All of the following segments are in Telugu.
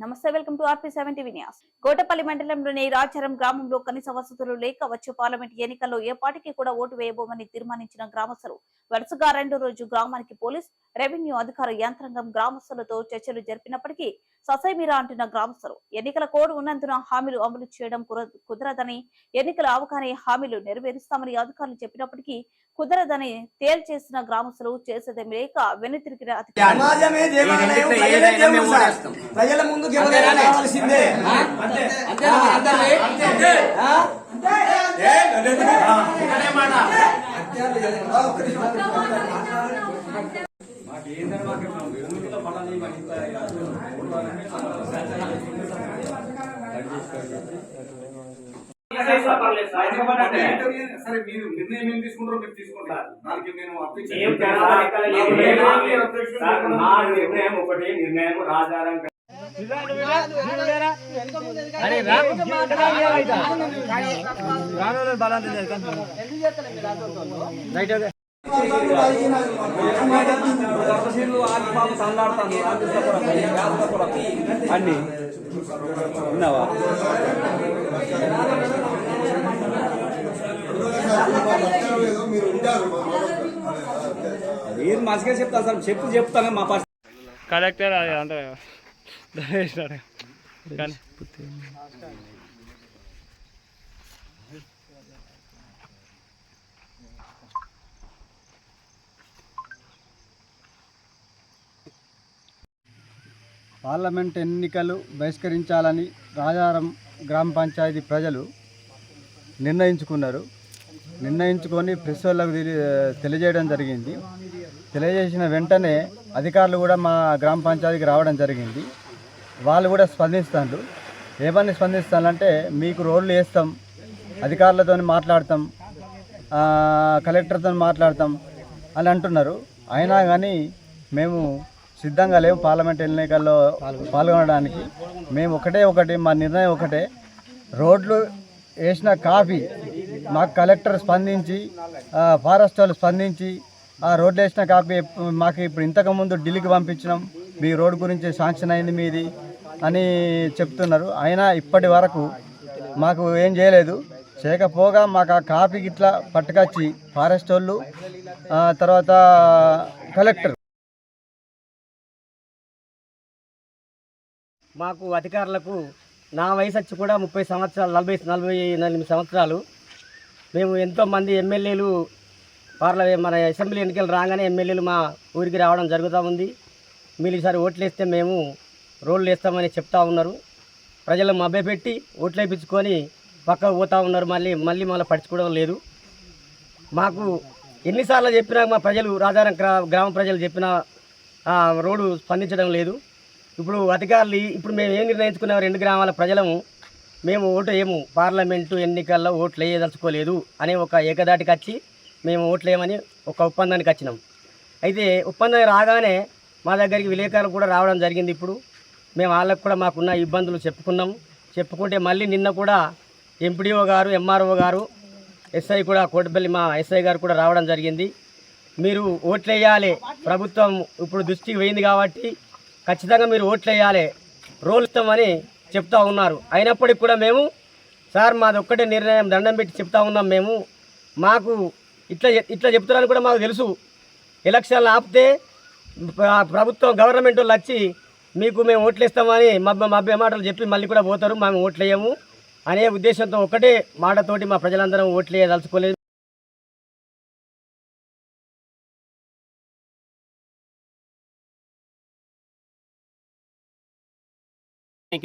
నమస్తే, welcome to RP7 TV news. Kotapalli మండలంలోని రాచారం గ్రామంలో కనీస వసతులు లేక వచ్చే పార్లమెంట్ ఎన్నికల్లో ఏ పార్టీకి కూడా ఓటు వేయబోమని తీర్మానించిన గ్రామస్తులు వరుసగా రెండో రోజు గ్రామానికి పోలీస్, రెవెన్యూ అధికార యంత్రాంగం గ్రామస్తులతో చర్చలు జరిపినప్పటికీ ససైమిరా అంటున్న గ్రామస్తులు ఎన్నికల కోడ్ ఉన్నందున హామీలు అమలు చేయడం కుదరదని, ఎన్నికల అవగానే హామీలు నెరవేరుస్తామని అధికారులు చెప్పినప్పటికీ కుదరదని తేల్చేసిన గ్రామస్తులు చేసేదేమి లేక వెనుతిరిగిన ప్రజల ముందుకు రావాల్సిందే. సరే, మీరు నిర్ణయం ఏం తీసుకుంటారో మీరు తీసుకుంటారు. దానికి నేను నిర్ణయం ఒకటి, నిర్ణయం రాజారం అన్ని విన్నావా? మీరు మంచిగా చెప్తాను సార్, చెప్తాను మా పాస్ కలెక్టర్ అంతా కానీ పార్లమెంట్ ఎన్నికలు బహిష్కరించాలని రాజారం గ్రామ పంచాయతీ ప్రజలు నిర్ణయించుకొని ప్రెస్ వాళ్ళకు తెలియజేయడం జరిగింది. తెలియజేసిన వెంటనే అధికారులు కూడా మా గ్రామ పంచాయతీకి రావడం జరిగింది. వాళ్ళు కూడా స్పందిస్తారు. ఏమని స్పందిస్తానంటే, మీకు రోడ్లు వేస్తాం, అధికారులతో మాట్లాడతాం, కలెక్టర్తో మాట్లాడతాం అని అంటున్నారు. అయినా కానీ మేము సిద్ధంగా లేవు పార్లమెంట్ ఎన్నికల్లో పాల్గొనడానికి. మేము ఒకటి మా నిర్ణయం ఒకటే, రోడ్లు వేసిన కాపీ మాకు కలెక్టర్ స్పందించి, ఫారెస్ట్ వాళ్ళు స్పందించి ఆ రోడ్లు వేసిన కాపీ మాకు ఇప్పుడు ఇంతకుముందు ఢిల్లీకి పంపించినాం, మీ రోడ్డు గురించి శాంక్షన్ అయింది మీది అని చెప్తున్నారు. అయినా ఇప్పటి వరకు మాకు ఏం చేయలేదు. చేయకపోగా మాకు ఆ కాపీ ఇట్లా పట్టుకొచ్చి ఫారెస్ట్ వాళ్ళు, తర్వాత కలెక్టర్ మాకు అధికారులకు నా వయసు వచ్చి కూడా 30 సంవత్సరాలు, 48 సంవత్సరాలు. మేము ఎంతోమంది ఎమ్మెల్యేలు మన అసెంబ్లీ ఎన్నికలు రాగానే ఎమ్మెల్యేలు మా ఊరికి రావడం జరుగుతూ ఉంది. మీరు ఈసారి ఓట్లు వేస్తే మేము రోడ్లు వేస్తామని చెప్తా ఉన్నారు. ప్రజలు మభ్యపెట్టి ఓట్లు వేయించుకొని పక్కకు పోతూ ఉన్నారు. మళ్ళీ పట్టించుకోవడం లేదు. మాకు ఎన్నిసార్లు చెప్పినా మా ప్రజలు, రాజారం గ్రామ ప్రజలు చెప్పిన రోడ్డు స్పందించడం లేదు. ఇప్పుడు అధికారులు మేము ఏం నిర్ణయించుకున్నాము, 2 గ్రామాల ప్రజలము మేము ఓటు వేయము, పార్లమెంటు ఎన్నికల్లో ఓట్లు వేయదలుచుకోలేదు అనే ఒక ఏకదాటికి వచ్చి మేము ఓట్లు వేయమని ఒక ఒప్పందానికి వచ్చినాం. అయితే ఒప్పందం రాగానే మా దగ్గరికి విలేకరులు కూడా రావడం జరిగింది. ఇప్పుడు మేము వాళ్ళకు కూడా మాకున్న ఇబ్బందులు చెప్పుకుంటే మళ్ళీ నిన్న కూడా ఎంపీడీఓ గారు, ఎంఆర్ఓ గారు, ఎస్ఐ కూడా, కోటపల్లి మా ఎస్ఐ గారు కూడా రావడం జరిగింది. మీరు ఓట్లు వేయాలి, ప్రభుత్వం ఇప్పుడు దృష్టికి పోయింది కాబట్టి ఖచ్చితంగా మీరు ఓట్లు వేయాలి, రోల్ ఇస్తామని చెప్తా ఉన్నారు. అయినప్పటికీ కూడా మేము, సార్ మాది ఒక్కటే నిర్ణయం, దండం పెట్టి చెప్తా ఉన్నాం. మాకు ఇట్లా చెప్తున్నారని కూడా మాకు తెలుసు. ఎలక్షన్లు ఆపితే ప్రభుత్వం, గవర్నమెంట్ వాళ్ళు వచ్చి మీకు మేము ఓట్లు ఇస్తామని మభ్య మాటలు చెప్పి మళ్ళీ కూడా పోతారు. మేము ఓట్లు వేయము అనే ఉద్దేశంతో ఒకటే మాటతోటి మా ప్రజలందరం ఓట్లు వేయదలుచుకోలేదు.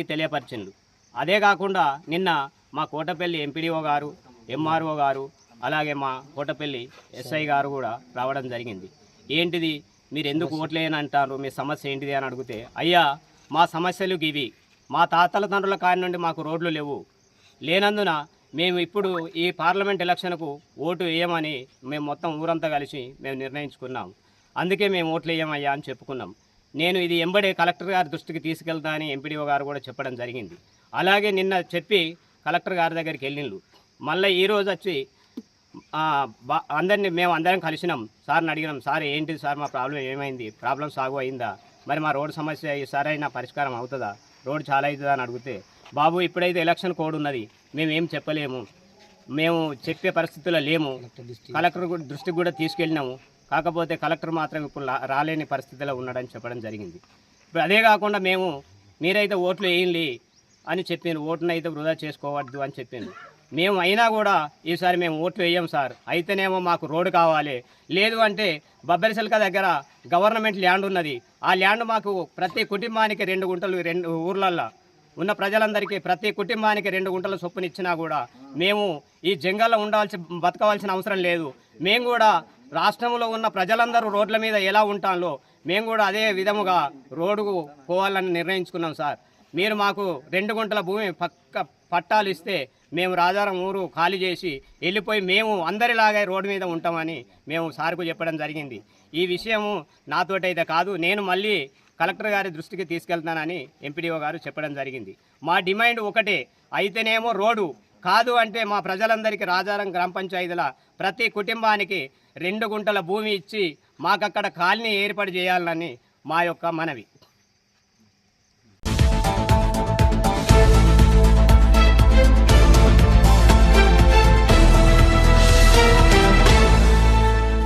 తెలియపరిచిండు. అదే కాకుండా నిన్న మా కోటపల్లి ఎంపీడీఓ గారు, ఎంఆర్ఓ గారు, అలాగే మా కోటపల్లి ఎస్ఐ గారు కూడా రావడం జరిగింది. ఏంటిది మీరు ఎందుకు ఓట్లేని అంటారు, మీ సమస్య ఏంటిది అని అడిగితే, అయ్యా మా సమస్యలు ఇవి, మా తాతల తండ్రుల కాడి నుండి మాకు రోడ్లు లేనందున మేము ఇప్పుడు ఈ పార్లమెంట్ ఎలక్షన్కు ఓటు వేయమని మేము మొత్తం ఊరంతా కలిసి మేము నిర్ణయించుకున్నాం. అందుకే మేము ఓట్లు వేయమయ్యా అని చెప్పుకున్నాం. నేను ఇది ఎంబడే కలెక్టర్ గారి దృష్టికి తీసుకెళ్తా అని ఎంపీడీఓ గారు కూడా చెప్పడం జరిగింది. అలాగే నిన్న చెప్పి కలెక్టర్ గారి దగ్గరికి వెళ్ళిండ్రు. మళ్ళీ ఈరోజు వచ్చి మేము అందరం కలిసినాం. సార్ని అడిగినాం, సార్ ఏంటిది సార్ మా ప్రాబ్లం ఏమైంది, ప్రాబ్లం సాగు అయిందా, మరి మా రోడ్డు సమస్య సరైన పరిష్కారం అవుతుందా రోడ్ చాలా అవుతుంది అని అడిగితే, బాబు ఇప్పుడైతే ఎలక్షన్ కోడ్ ఉన్నది, మేము ఏం చెప్పలేము, మేము చెప్పే పరిస్థితుల్లో లేము, కలెక్టర్ దృష్టికి కూడా తీసుకెళ్ళినాము, కాకపోతే కలెక్టర్ మాత్రం ఇప్పుడు రాలేని పరిస్థితిలో ఉన్నాడని చెప్పడం జరిగింది. ఇప్పుడు అదే కాకుండా మీరైతే ఓట్లు వేయండి అని చెప్పిండు, ఓటును అయితే వృధా చేసుకోవద్దు అని చెప్పిండు. మేము అయినా కూడా ఈసారి మేము ఓట్లు వేయం సార్, అయితేనేమో మాకు రోడ్డు కావాలి, లేదు అంటే బబ్బెరసల్క దగ్గర గవర్నమెంట్ ల్యాండ్ ఉన్నది, ఆ ల్యాండ్ మాకు ప్రతి కుటుంబానికి 2 గుంటలు 2 ఊర్లల్లో ఉన్న ప్రజలందరికీ ప్రతి కుటుంబానికి 2 గుంటల చొప్పున ఇచ్చినా కూడా మేము ఈ జంగల్లో బతకవలసిన అవసరం లేదు. మేము కూడా రాష్ట్రంలో ఉన్న ప్రజలందరూ రోడ్ల మీద ఎలా ఉంటాలో మేము కూడా అదే విధముగా రోడ్డుకు పోవాలని నిర్ణయించుకున్నాం సార్. మీరు మాకు 2 గుంటల భూమి పట్టాలు ఇస్తే మేము రాజారం ఊరు ఖాళీ చేసి వెళ్ళిపోయి మేము అందరిలాగే రోడ్డు మీద ఉంటామని మేము సార్కు చెప్పడం జరిగింది. ఈ విషయము నాతోటైతే కాదు, నేను మళ్ళీ కలెక్టర్ గారి దృష్టికి తీసుకెళ్తానని ఎంపీడీఓ గారు చెప్పడం జరిగింది. మా డిమాండ్ ఒకటే, అయితేనేమో రోడ్డు, కాదు అంటే మా ప్రజలందరికీ రాజారం గ్రామ పంచాయతీల ప్రతి కుటుంబానికి 2 గుంటల భూమి ఇచ్చి మాకక్కడ కాలనీ ఏర్పాటు చేయాలని మా యొక్క మనవి.